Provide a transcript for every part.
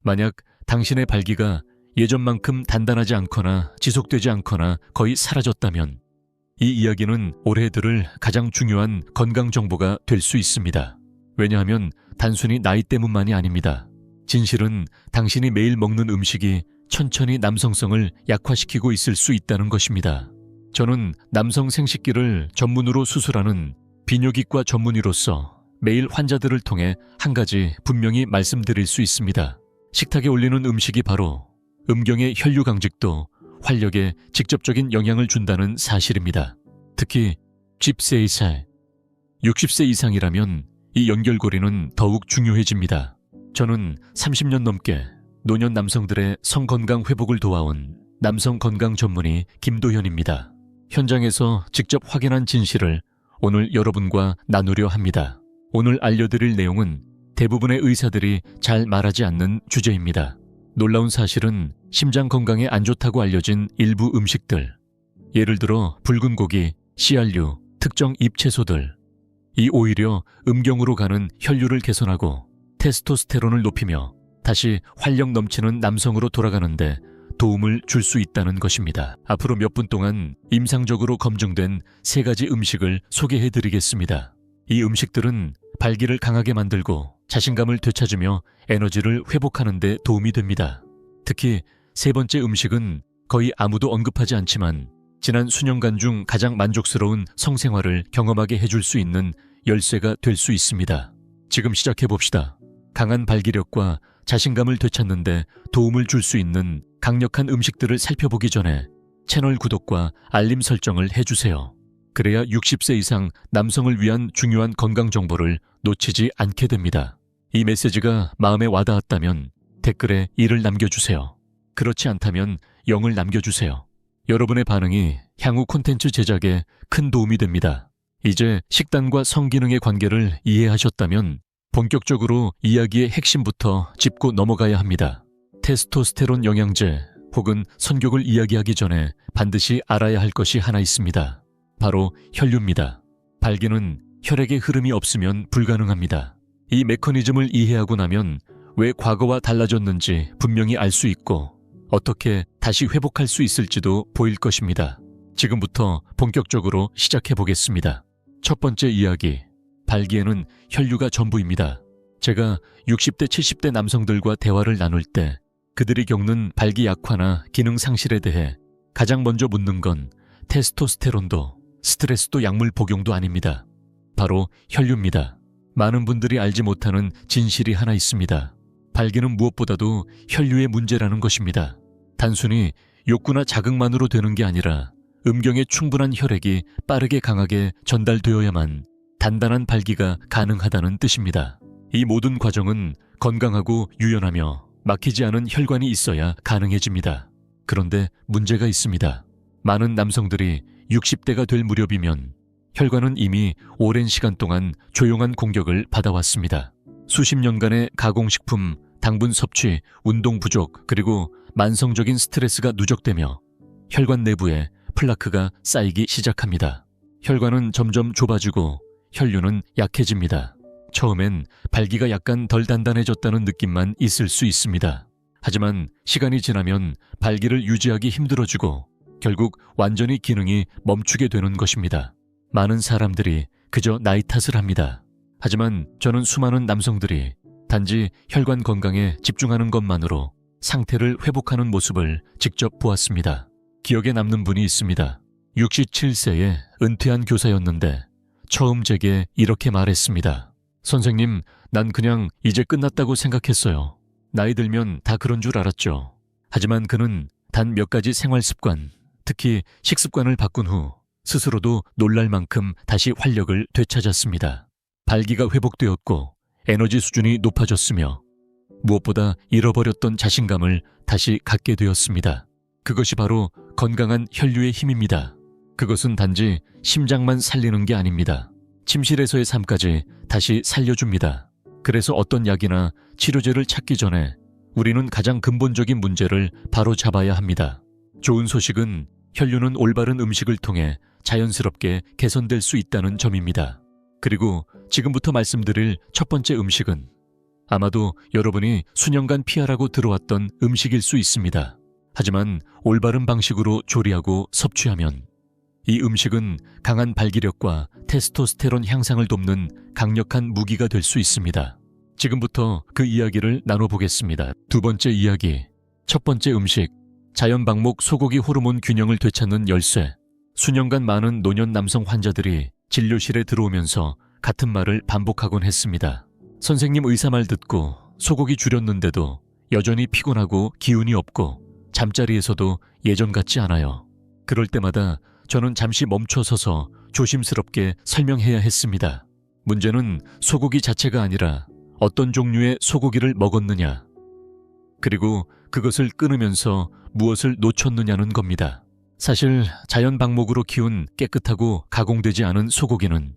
만약 당신의 발기가 예전만큼 단단하지 않거나 지속되지 않거나 거의 사라졌다면 이 이야기는 올해 들을 가장 중요한 건강 정보가 될 수 있습니다. 왜냐하면 단순히 나이 때문만이 아닙니다. 진실은 당신이 매일 먹는 음식이 천천히 남성성을 약화시키고 있을 수 있다는 것입니다. 저는 남성 생식기를 전문으로 수술하는 비뇨기과 전문의로서 매일 환자들을 통해 한 가지 분명히 말씀드릴 수 있습니다. 식탁에 올리는 음식이 바로 음경의 혈류 강직도, 활력에 직접적인 영향을 준다는 사실입니다. 특히 G4살, 60세 이상이라면 이 연결고리는 더욱 중요해집니다. 저는 30년 넘게 노년 남성들의 성건강 회복을 도와온 남성 건강 전문의 김도현입니다. 현장에서 직접 확인한 진실을 오늘 여러분과 나누려 합니다. 오늘 알려드릴 내용은 대부분의 의사들이 잘 말하지 않는 주제입니다. 놀라운 사실은 심장 건강에 안 좋다고 알려진 일부 음식들, 예를 들어 붉은 고기, 씨알류, 특정 잎채소들, 이 오히려 음경으로 가는 혈류를 개선하고 테스토스테론을 높이며 다시 활력 넘치는 남성으로 돌아가는데 도움을 줄 수 있다는 것입니다. 앞으로 몇 분 동안 임상적으로 검증된 3가지 음식을 소개해드리겠습니다. 이 음식들은 발기를 강하게 만들고 자신감을 되찾으며 에너지를 회복하는 데 도움이 됩니다. 특히 3번째 음식은 거의 아무도 언급하지 않지만 지난 수년간 중 가장 만족스러운 성생활을 경험하게 해줄 수 있는 열쇠가 될 수 있습니다. 지금 시작해봅시다. 강한 발기력과 자신감을 되찾는 데 도움을 줄 수 있는 강력한 음식들을 살펴보기 전에 채널 구독과 알림 설정을 해주세요. 그래야 60세 이상 남성을 위한 중요한 건강 정보를 놓치지 않게 됩니다. 이 메시지가 마음에 와닿았다면 댓글에 1을 남겨주세요. 그렇지 않다면 0을 남겨주세요. 여러분의 반응이 향후 콘텐츠 제작에 큰 도움이 됩니다. 이제 식단과 성기능의 관계를 이해하셨다면 본격적으로 이야기의 핵심부터 짚고 넘어가야 합니다. 테스토스테론 영양제 혹은 선격을 이야기하기 전에 반드시 알아야 할 것이 하나 있습니다. 바로 혈류입니다. 발기는 혈액의 흐름이 없으면 불가능합니다. 이 메커니즘을 이해하고 나면 왜 과거와 달라졌는지 분명히 알 수 있고 어떻게 다시 회복할 수 있을지도 보일 것입니다. 지금부터 본격적으로 시작해 보겠습니다. 첫 번째 이야기, 발기에는 혈류가 전부입니다. 제가 60대, 70대 남성들과 대화를 나눌 때 그들이 겪는 발기 약화나 기능 상실에 대해 가장 먼저 묻는 건 테스토스테론도 스트레스도 약물 복용도 아닙니다. 바로 혈류입니다. 많은 분들이 알지 못하는 진실이 하나 있습니다. 발기는 무엇보다도 혈류의 문제라는 것입니다. 단순히 욕구나 자극만으로 되는 게 아니라 음경에 충분한 혈액이 빠르게 강하게 전달되어야만 단단한 발기가 가능하다는 뜻입니다. 이 모든 과정은 건강하고 유연하며 막히지 않은 혈관이 있어야 가능해집니다. 그런데 문제가 있습니다. 많은 남성들이 60대가 될 무렵이면 혈관은 이미 오랜 시간 동안 조용한 공격을 받아왔습니다. 수십 년간의 가공식품, 당분 섭취, 운동 부족, 그리고 만성적인 스트레스가 누적되며 혈관 내부에 플라크가 쌓이기 시작합니다. 혈관은 점점 좁아지고 혈류는 약해집니다. 처음엔 발기가 약간 덜 단단해졌다는 느낌만 있을 수 있습니다. 하지만 시간이 지나면 발기를 유지하기 힘들어지고 결국 완전히 기능이 멈추게 되는 것입니다. 많은 사람들이 그저 나이 탓을 합니다. 하지만 저는 수많은 남성들이 단지 혈관 건강에 집중하는 것만으로 상태를 회복하는 모습을 직접 보았습니다. 기억에 남는 분이 있습니다. 67세의 은퇴한 교사였는데 처음 제게 이렇게 말했습니다. 선생님, 난 그냥 이제 끝났다고 생각했어요. 나이 들면 다 그런 줄 알았죠. 하지만 그는 단 몇 가지 생활 습관, 특히 식습관을 바꾼 후 스스로도 놀랄 만큼 다시 활력을 되찾았습니다. 발기가 회복되었고 에너지 수준이 높아졌으며 무엇보다 잃어버렸던 자신감을 다시 갖게 되었습니다. 그것이 바로 건강한 혈류의 힘입니다. 그것은 단지 심장만 살리는 게 아닙니다. 침실에서의 삶까지 다시 살려줍니다. 그래서 어떤 약이나 치료제를 찾기 전에 우리는 가장 근본적인 문제를 바로 잡아야 합니다. 좋은 소식은 혈류는 올바른 음식을 통해 자연스럽게 개선될 수 있다는 점입니다. 그리고 지금부터 말씀드릴 첫 번째 음식은 아마도 여러분이 수년간 피하라고 들어왔던 음식일 수 있습니다. 하지만 올바른 방식으로 조리하고 섭취하면 이 음식은 강한 발기력과 테스토스테론 향상을 돕는 강력한 무기가 될 수 있습니다. 지금부터 그 이야기를 나눠보겠습니다. 두 번째 이야기. 첫 번째 음식. 자연 방목 소고기 호르몬 균형을 되찾는 열쇠. 수년간 많은 노년 남성 환자들이 진료실에 들어오면서 같은 말을 반복하곤 했습니다. 선생님 의사 말 듣고 소고기 줄였는데도 여전히 피곤하고 기운이 없고 잠자리에서도 예전 같지 않아요. 그럴 때마다 저는 잠시 멈춰서서 조심스럽게 설명해야 했습니다. 문제는 소고기 자체가 아니라 어떤 종류의 소고기를 먹었느냐, 그리고 그것을 끊으면서 무엇을 놓쳤느냐는 겁니다. 사실 자연 방목으로 키운 깨끗하고 가공되지 않은 소고기는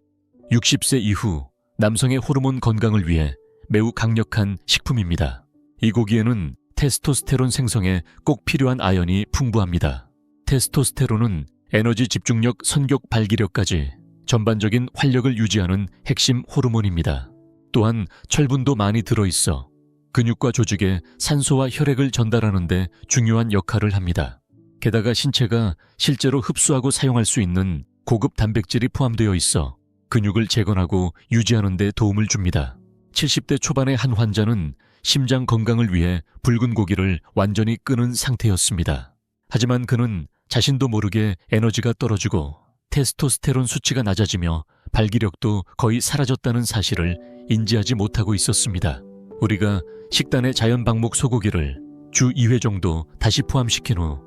60세 이후 남성의 호르몬 건강을 위해 매우 강력한 식품입니다. 이 고기에는 테스토스테론 생성에 꼭 필요한 아연이 풍부합니다. 테스토스테론은 에너지 집중력, 선격 발기력까지 전반적인 활력을 유지하는 핵심 호르몬입니다. 또한 철분도 많이 들어있어 근육과 조직에 산소와 혈액을 전달하는 데 중요한 역할을 합니다. 게다가 신체가 실제로 흡수하고 사용할 수 있는 고급 단백질이 포함되어 있어 근육을 재건하고 유지하는 데 도움을 줍니다. 70대 초반의 한 환자는 심장 건강을 위해 붉은 고기를 완전히 끊은 상태였습니다. 하지만 그는 자신도 모르게 에너지가 떨어지고 테스토스테론 수치가 낮아지며 발기력도 거의 사라졌다는 사실을 인지하지 못하고 있었습니다. 우리가 식단에 자연 방목 소고기를 주 2회 정도 다시 포함시킨 후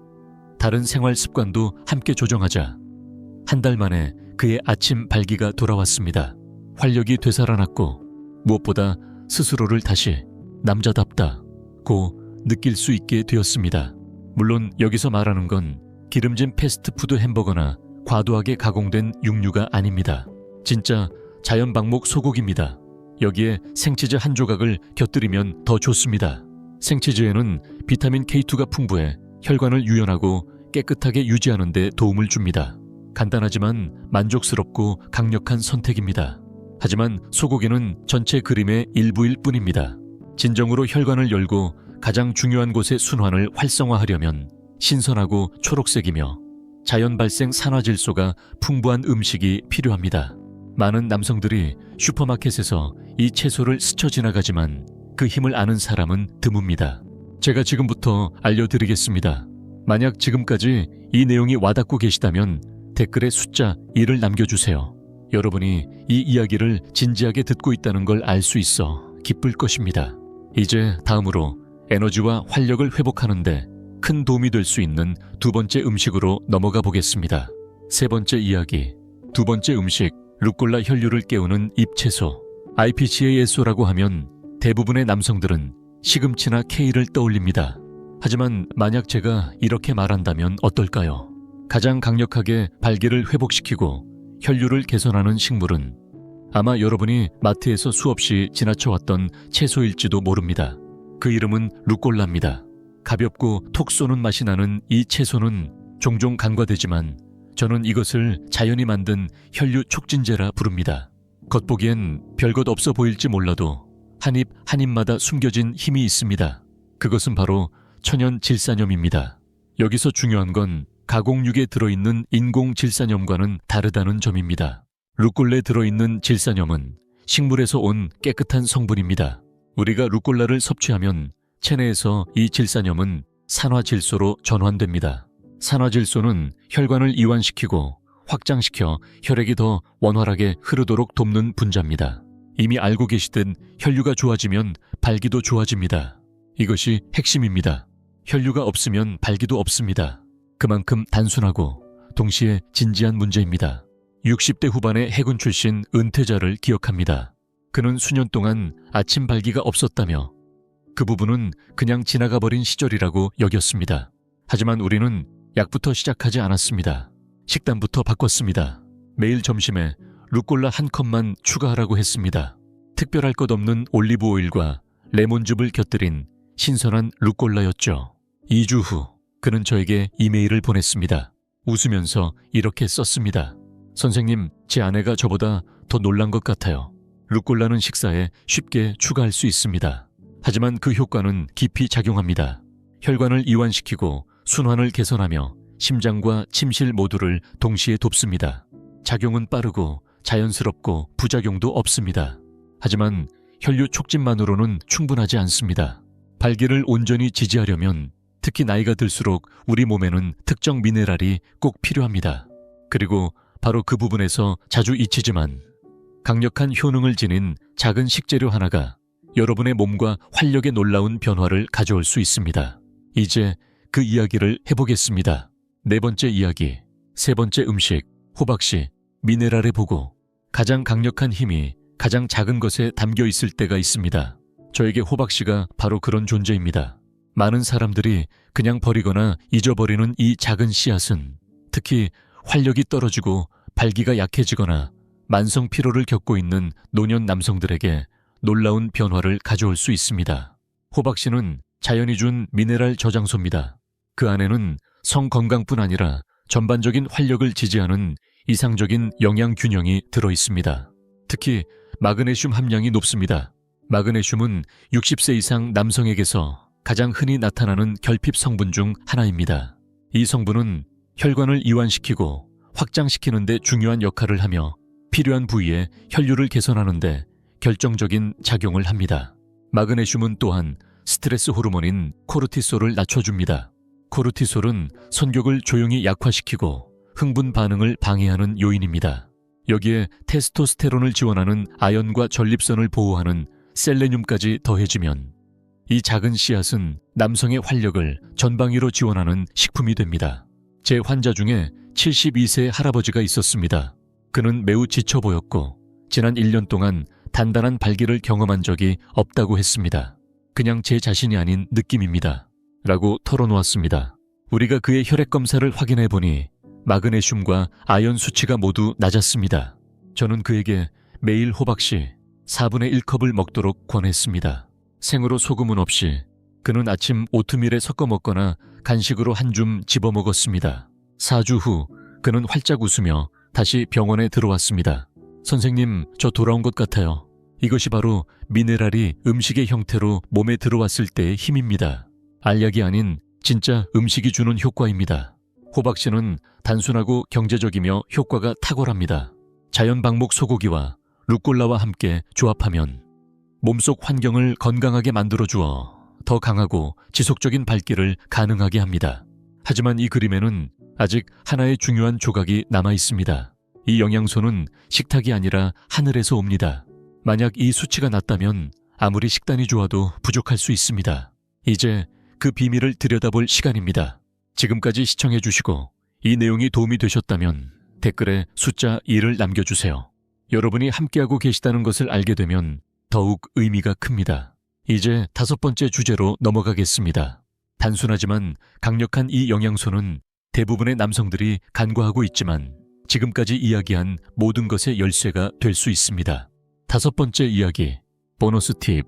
다른 생활 습관도 함께 조정하자 한 달 만에 그의 아침 발기가 돌아왔습니다. 활력이 되살아났고 무엇보다 스스로를 다시 남자답다고 느낄 수 있게 되었습니다. 물론 여기서 말하는 건 기름진 패스트푸드 햄버거나 과도하게 가공된 육류가 아닙니다. 진짜 자연 방목 소고기입니다. 여기에 생치즈 한 조각을 곁들이면 더 좋습니다. 생치즈에는 비타민 K2가 풍부해 혈관을 유연하고 깨끗하게 유지하는 데 도움을 줍니다. 간단하지만 만족스럽고 강력한 선택입니다. 하지만 소고기는 전체 그림의 일부일 뿐입니다. 진정으로 혈관을 열고 가장 중요한 곳의 순환을 활성화하려면 신선하고 초록색이며 자연 발생 산화질소가 풍부한 음식이 필요합니다. 많은 남성들이 슈퍼마켓에서 이 채소를 스쳐 지나가지만 그 힘을 아는 사람은 드뭅니다. 제가 지금부터 알려드리겠습니다. 만약 지금까지 이 내용이 와닿고 계시다면 댓글에 숫자 1을 남겨주세요. 여러분이 이 이야기를 진지하게 듣고 있다는 걸 알 수 있어 기쁠 것입니다. 이제 다음으로 에너지와 활력을 회복하는데 큰 도움이 될 수 있는 두 번째 음식으로 넘어가 보겠습니다. 세 번째 이야기. 두 번째 음식, 루꼴라 혈류를 깨우는 잎채소. IPCASO라고 하면 대부분의 남성들은 시금치나 케일을 떠올립니다. 하지만 만약 제가 이렇게 말한다면 어떨까요? 가장 강력하게 발기를 회복시키고 혈류를 개선하는 식물은 아마 여러분이 마트에서 수없이 지나쳐왔던 채소일지도 모릅니다. 그 이름은 루꼴라입니다. 가볍고 톡 쏘는 맛이 나는 이 채소는 종종 간과되지만 저는 이것을 자연이 만든 혈류 촉진제라 부릅니다. 겉보기엔 별것 없어 보일지 몰라도 한 입 한 입마다 숨겨진 힘이 있습니다. 그것은 바로 천연 질산염입니다. 여기서 중요한 건 가공육에 들어있는 인공 질산염과는 다르다는 점입니다. 루꼴라에 들어있는 질산염은 식물에서 온 깨끗한 성분입니다. 우리가 루꼴라를 섭취하면 체내에서 이 질산염은 산화질소로 전환됩니다. 산화질소는 혈관을 이완시키고 확장시켜 혈액이 더 원활하게 흐르도록 돕는 분자입니다. 이미 알고 계시듯 혈류가 좋아지면 발기도 좋아집니다. 이것이 핵심입니다. 혈류가 없으면 발기도 없습니다. 그만큼 단순하고 동시에 진지한 문제입니다. 60대 후반의 해군 출신 은퇴자를 기억합니다. 그는 수년 동안 아침 발기가 없었다며 그 부분은 그냥 지나가 버린 시절이라고 여겼습니다. 하지만 우리는 약부터 시작하지 않았습니다. 식단부터 바꿨습니다. 매일 점심에 루꼴라 한 컵만 추가하라고 했습니다. 특별할 것 없는 올리브 오일과 레몬즙을 곁들인 신선한 루꼴라였죠. 2주 후 그는 저에게 이메일을 보냈습니다. 웃으면서 이렇게 썼습니다. 선생님, 제 아내가 저보다 더 놀란 것 같아요. 루꼴라는 식사에 쉽게 추가할 수 있습니다. 하지만 그 효과는 깊이 작용합니다. 혈관을 이완시키고 순환을 개선하며 심장과 침실 모두를 동시에 돕습니다. 작용은 빠르고 자연스럽고 부작용도 없습니다. 하지만 혈류 촉진만으로는 충분하지 않습니다. 발기를 온전히 지지하려면 특히 나이가 들수록 우리 몸에는 특정 미네랄이 꼭 필요합니다. 그리고 바로 그 부분에서 자주 잊히지만 강력한 효능을 지닌 작은 식재료 하나가 여러분의 몸과 활력에 놀라운 변화를 가져올 수 있습니다. 이제 그 이야기를 해보겠습니다. 네 번째 이야기, 세 번째 음식, 호박씨, 미네랄의 보고. 가장 강력한 힘이 가장 작은 것에 담겨 있을 때가 있습니다. 저에게 호박씨가 바로 그런 존재입니다. 많은 사람들이 그냥 버리거나 잊어버리는 이 작은 씨앗은 특히 활력이 떨어지고 발기가 약해지거나 만성 피로를 겪고 있는 노년 남성들에게 놀라운 변화를 가져올 수 있습니다. 호박씨는 자연이 준 미네랄 저장소입니다. 그 안에는 성 건강뿐 아니라 전반적인 활력을 지지하는 이상적인 영양 균형이 들어 있습니다. 특히 마그네슘 함량이 높습니다. 마그네슘은 60세 이상 남성에게서 가장 흔히 나타나는 결핍 성분 중 하나입니다. 이 성분은 혈관을 이완시키고 확장시키는 데 중요한 역할을 하며 필요한 부위에 혈류를 개선하는 데 결정적인 작용을 합니다. 마그네슘은 또한 스트레스 호르몬인 코르티솔을 낮춰줍니다. 코르티솔은 성격을 조용히 약화시키고 흥분 반응을 방해하는 요인입니다. 여기에 테스토스테론을 지원하는 아연과 전립선을 보호하는 셀레늄까지 더해지면 이 작은 씨앗은 남성의 활력을 전방위로 지원하는 식품이 됩니다. 제 환자 중에 72세 할아버지가 있었습니다. 그는 매우 지쳐 보였고 지난 1년 동안 단단한 발기를 경험한 적이 없다고 했습니다. 그냥 제 자신이 아닌 느낌입니다. 라고 털어놓았습니다. 우리가 그의 혈액 검사를 확인해 보니 마그네슘과 아연 수치가 모두 낮았습니다. 저는 그에게 매일 호박씨 4분의 1컵을 먹도록 권했습니다. 생으로 소금은 없이. 그는 아침 오트밀에 섞어 먹거나 간식으로 한 줌 집어먹었습니다. 4주 후 그는 활짝 웃으며 다시 병원에 들어왔습니다. 선생님, 저 돌아온 것 같아요. 이것이 바로 미네랄이 음식의 형태로 몸에 들어왔을 때의 힘입니다. 알약이 아닌 진짜 음식이 주는 효과입니다. 호박씨는 단순하고 경제적이며 효과가 탁월합니다. 자연 방목 소고기와 루꼴라와 함께 조합하면 몸속 환경을 건강하게 만들어주어 더 강하고 지속적인 발기를 가능하게 합니다. 하지만 이 그림에는 아직 하나의 중요한 조각이 남아 있습니다. 이 영양소는 식탁이 아니라 하늘에서 옵니다. 만약 이 수치가 낮다면 아무리 식단이 좋아도 부족할 수 있습니다. 이제 그 비밀을 들여다볼 시간입니다. 지금까지 시청해주시고 이 내용이 도움이 되셨다면 댓글에 숫자 2를 남겨주세요. 여러분이 함께하고 계시다는 것을 알게 되면 더욱 의미가 큽니다. 이제 5번째 주제로 넘어가겠습니다. 단순하지만 강력한 이 영양소는 대부분의 남성들이 간과하고 있지만 지금까지 이야기한 모든 것의 열쇠가 될 수 있습니다. 5번째 이야기, 보너스 팁,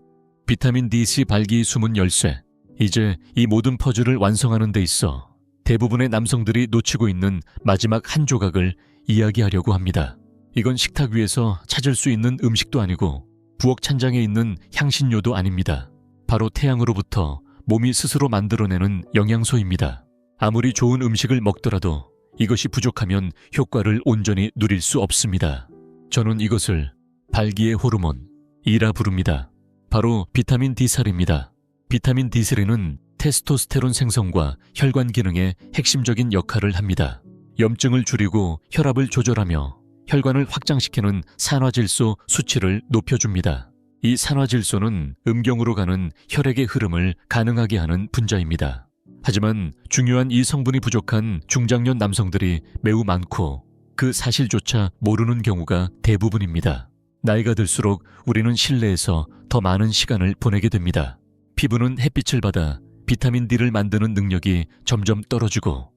비타민 D3 발기 숨은 열쇠. 이제 이 모든 퍼즐을 완성하는 데 있어 대부분의 남성들이 놓치고 있는 마지막 한 조각을 이야기하려고 합니다. 이건 식탁 위에서 찾을 수 있는 음식도 아니고 부엌 찬장에 있는 향신료도 아닙니다. 바로 태양으로부터 몸이 스스로 만들어내는 영양소입니다. 아무리 좋은 음식을 먹더라도 이것이 부족하면 효과를 온전히 누릴 수 없습니다. 저는 이것을 발기의 호르몬, 이라 부릅니다. 바로 비타민 D3입니다. 비타민 D3는 테스토스테론 생성과 혈관 기능에 핵심적인 역할을 합니다. 염증을 줄이고 혈압을 조절하며 혈관을 확장시키는 산화질소 수치를 높여줍니다. 이 산화질소는 음경으로 가는 혈액의 흐름을 가능하게 하는 분자입니다. 하지만 중요한 이 성분이 부족한 중장년 남성들이 매우 많고 그 사실조차 모르는 경우가 대부분입니다. 나이가 들수록 우리는 실내에서 더 많은 시간을 보내게 됩니다. 피부는 햇빛을 받아 비타민 D를 만드는 능력이 점점 떨어지고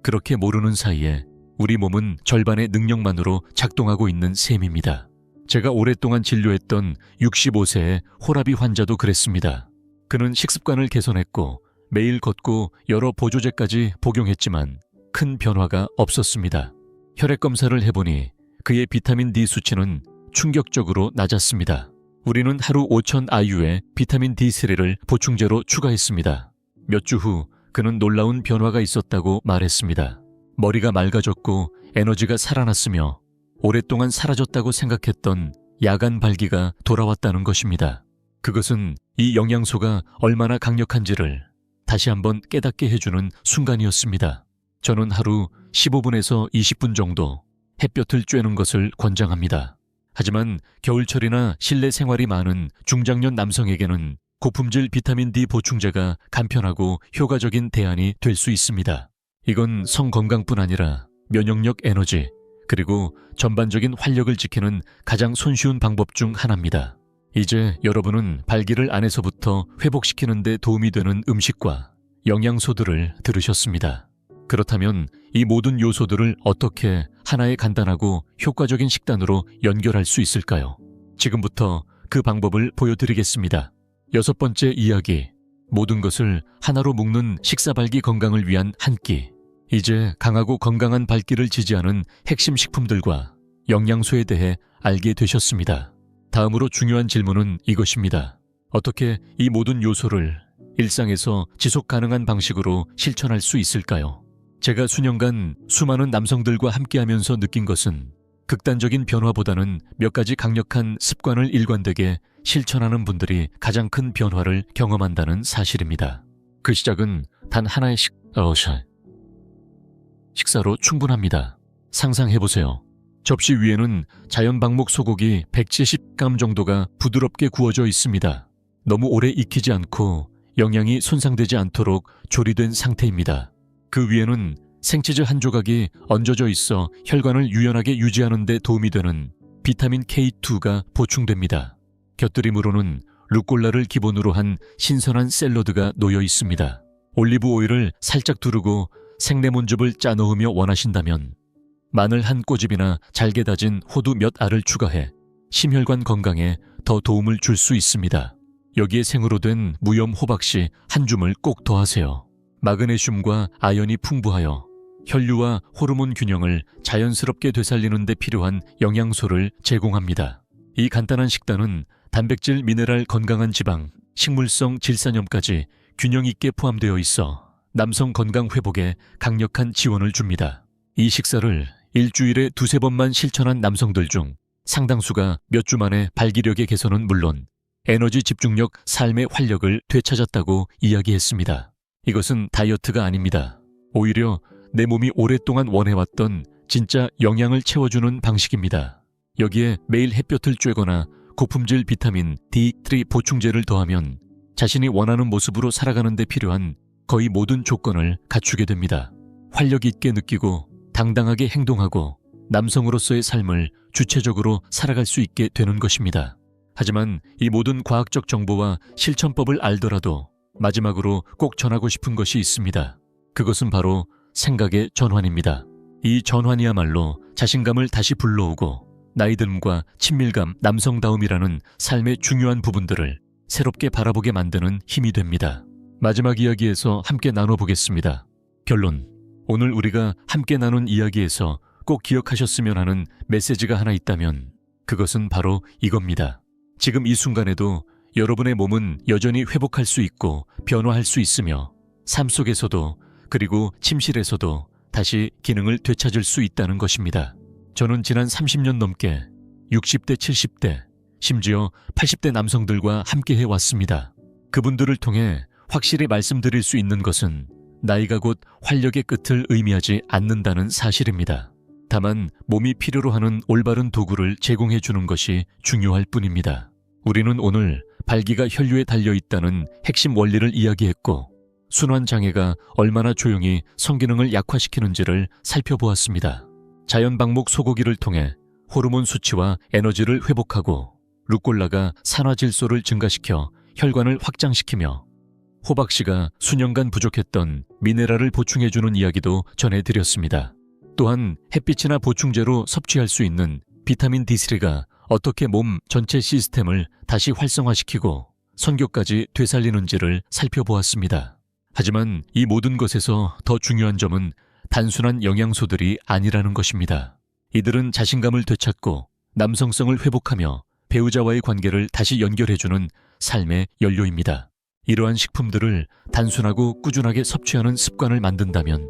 그렇게 모르는 사이에 우리 몸은 절반의 능력만으로 작동하고 있는 셈입니다. 제가 오랫동안 진료했던 65세의 호라비 환자도 그랬습니다. 그는 식습관을 개선했고 매일 걷고 여러 보조제까지 복용했지만 큰 변화가 없었습니다. 혈액 검사를 해보니 그의 비타민 D 수치는 충격적으로 낮았습니다. 우리는 하루 5,000 IU의 비타민 D3를 보충제로 추가했습니다. 몇 주 후 그는 놀라운 변화가 있었다고 말했습니다. 머리가 맑아졌고 에너지가 살아났으며 오랫동안 사라졌다고 생각했던 야간 발기가 돌아왔다는 것입니다. 그것은 이 영양소가 얼마나 강력한지를 다시 한번 깨닫게 해주는 순간이었습니다. 저는 하루 15분에서 20분 정도 햇볕을 쬐는 것을 권장합니다. 하지만 겨울철이나 실내 생활이 많은 중장년 남성에게는 고품질 비타민 D 보충제가 간편하고 효과적인 대안이 될 수 있습니다. 이건 성 건강뿐 아니라 면역력, 에너지, 그리고 전반적인 활력을 지키는 가장 손쉬운 방법 중 하나입니다. 이제 여러분은 발기를 안에서부터 회복시키는 데 도움이 되는 음식과 영양소들을 들으셨습니다. 그렇다면 이 모든 요소들을 어떻게 하나의 간단하고 효과적인 식단으로 연결할 수 있을까요? 지금부터 그 방법을 보여드리겠습니다. 6번째 이야기, 모든 것을 하나로 묶는 식사발기 건강을 위한 한 끼. 이제 강하고 건강한 발기를 지지하는 핵심 식품들과 영양소에 대해 알게 되셨습니다. 다음으로 중요한 질문은 이것입니다. 어떻게 이 모든 요소를 일상에서 지속 가능한 방식으로 실천할 수 있을까요? 제가 수년간 수많은 남성들과 함께하면서 느낀 것은 극단적인 변화보다는 몇 가지 강력한 습관을 일관되게 실천하는 분들이 가장 큰 변화를 경험한다는 사실입니다. 그 시작은 단 하나의 식사로 충분합니다. 상상해보세요. 접시 위에는 자연 방목 소고기 170g 정도가 부드럽게 구워져 있습니다. 너무 오래 익히지 않고 영양이 손상되지 않도록 조리된 상태입니다. 그 위에는 생치즈 한 조각이 얹어져 있어 혈관을 유연하게 유지하는 데 도움이 되는 비타민 K2가 보충됩니다. 곁들임으로는 루꼴라를 기본으로 한 신선한 샐러드가 놓여 있습니다. 올리브 오일을 살짝 두르고 생레몬즙을 짜 넣으며 원하신다면 마늘 한 꼬집이나 잘게 다진 호두 몇 알을 추가해 심혈관 건강에 더 도움을 줄 수 있습니다. 여기에 생으로 된 무염 호박씨 한 줌을 꼭 더하세요. 마그네슘과 아연이 풍부하여 혈류와 호르몬 균형을 자연스럽게 되살리는 데 필요한 영양소를 제공합니다. 이 간단한 식단은 단백질, 미네랄, 건강한 지방, 식물성 질산염까지 균형 있게 포함되어 있어 남성 건강 회복에 강력한 지원을 줍니다. 이 식사를 일주일에 2-3번만 실천한 남성들 중 상당수가 몇 주 만에 발기력의 개선은 물론 에너지 집중력, 삶의 활력을 되찾았다고 이야기했습니다. 이것은 다이어트가 아닙니다. 오히려 내 몸이 오랫동안 원해왔던 진짜 영양을 채워주는 방식입니다. 여기에 매일 햇볕을 쬐거나 고품질 비타민 D3 보충제를 더하면 자신이 원하는 모습으로 살아가는 데 필요한 거의 모든 조건을 갖추게 됩니다. 활력 있게 느끼고 당당하게 행동하고 남성으로서의 삶을 주체적으로 살아갈 수 있게 되는 것입니다. 하지만 이 모든 과학적 정보와 실천법을 알더라도 마지막으로 꼭 전하고 싶은 것이 있습니다. 그것은 바로 생각의 전환입니다. 이 전환이야말로 자신감을 다시 불러오고 나이듦과 친밀감, 남성다움이라는 삶의 중요한 부분들을 새롭게 바라보게 만드는 힘이 됩니다. 마지막 이야기에서 함께 나눠보겠습니다. 결론. 오늘 우리가 함께 나눈 이야기에서 꼭 기억하셨으면 하는 메시지가 하나 있다면 그것은 바로 이겁니다. 지금 이 순간에도 여러분의 몸은 여전히 회복할 수 있고 변화할 수 있으며 삶 속에서도 그리고 침실에서도 다시 기능을 되찾을 수 있다는 것입니다. 저는 지난 30년 넘게 60대, 70대, 심지어 80대 남성들과 함께 해왔습니다. 그분들을 통해 확실히 말씀드릴 수 있는 것은 나이가 곧 활력의 끝을 의미하지 않는다는 사실입니다. 다만 몸이 필요로 하는 올바른 도구를 제공해 주는 것이 중요할 뿐입니다. 우리는 오늘 발기가 혈류에 달려있다는 핵심 원리를 이야기했고 순환장애가 얼마나 조용히 성기능을 약화시키는지를 살펴보았습니다. 자연방목 소고기를 통해 호르몬 수치와 에너지를 회복하고 루꼴라가 산화질소를 증가시켜 혈관을 확장시키며 호박씨가 수년간 부족했던 미네랄을 보충해주는 이야기도 전해드렸습니다. 또한 햇빛이나 보충제로 섭취할 수 있는 비타민 D3가 어떻게 몸 전체 시스템을 다시 활성화시키고 선교까지 되살리는지를 살펴보았습니다. 하지만 이 모든 것에서 더 중요한 점은 단순한 영양소들이 아니라는 것입니다. 이들은 자신감을 되찾고 남성성을 회복하며 배우자와의 관계를 다시 연결해주는 삶의 연료입니다. 이러한 식품들을 단순하고 꾸준하게 섭취하는 습관을 만든다면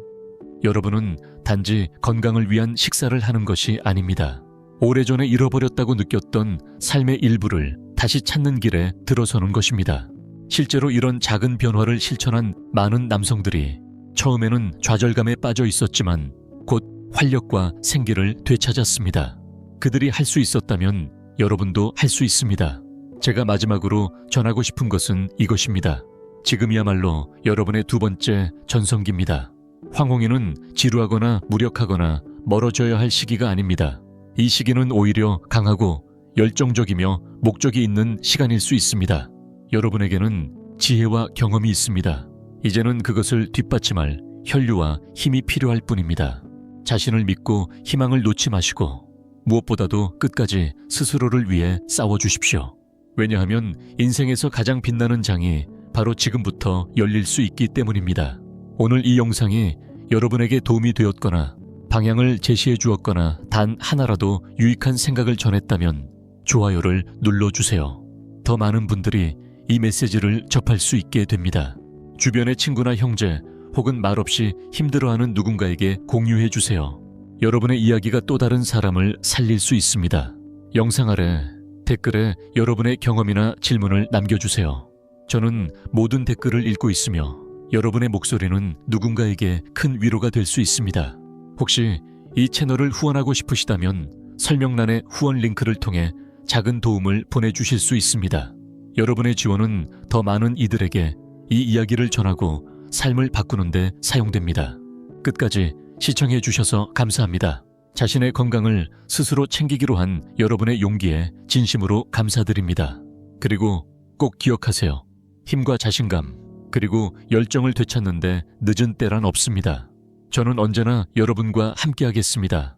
여러분은 단지 건강을 위한 식사를 하는 것이 아닙니다. 오래전에 잃어버렸다고 느꼈던 삶의 일부를 다시 찾는 길에 들어서는 것입니다. 실제로 이런 작은 변화를 실천한 많은 남성들이 처음에는 좌절감에 빠져 있었지만 곧 활력과 생기를 되찾았습니다. 그들이 할 수 있었다면 여러분도 할 수 있습니다. 제가 마지막으로 전하고 싶은 것은 이것입니다. 지금이야말로 여러분의 두 번째 전성기입니다. 황홍이는 지루하거나 무력하거나 멀어져야 할 시기가 아닙니다. 이 시기는 오히려 강하고 열정적이며 목적이 있는 시간일 수 있습니다. 여러분에게는 지혜와 경험이 있습니다. 이제는 그것을 뒷받침할 혈류와 힘이 필요할 뿐입니다. 자신을 믿고 희망을 놓지 마시고 무엇보다도 끝까지 스스로를 위해 싸워주십시오. 왜냐하면 인생에서 가장 빛나는 장이 바로 지금부터 열릴 수 있기 때문입니다. 오늘 이 영상이 여러분에게 도움이 되었거나 방향을 제시해 주었거나 단 하나라도 유익한 생각을 전했다면 좋아요를 눌러주세요. 더 많은 분들이 이 메시지를 접할 수 있게 됩니다. 주변의 친구나 형제 혹은 말없이 힘들어하는 누군가에게 공유해 주세요. 여러분의 이야기가 또 다른 사람을 살릴 수 있습니다. 영상 아래 댓글에 여러분의 경험이나 질문을 남겨주세요. 저는 모든 댓글을 읽고 있으며 여러분의 목소리는 누군가에게 큰 위로가 될 수 있습니다. 혹시 이 채널을 후원하고 싶으시다면 설명란의 후원 링크를 통해 작은 도움을 보내주실 수 있습니다. 여러분의 지원은 더 많은 이들에게 이 이야기를 전하고 삶을 바꾸는 데 사용됩니다. 끝까지 시청해 주셔서 감사합니다. 자신의 건강을 스스로 챙기기로 한 여러분의 용기에 진심으로 감사드립니다. 그리고 꼭 기억하세요. 힘과 자신감, 그리고 열정을 되찾는데 늦은 때란 없습니다. 저는 언제나 여러분과 함께하겠습니다.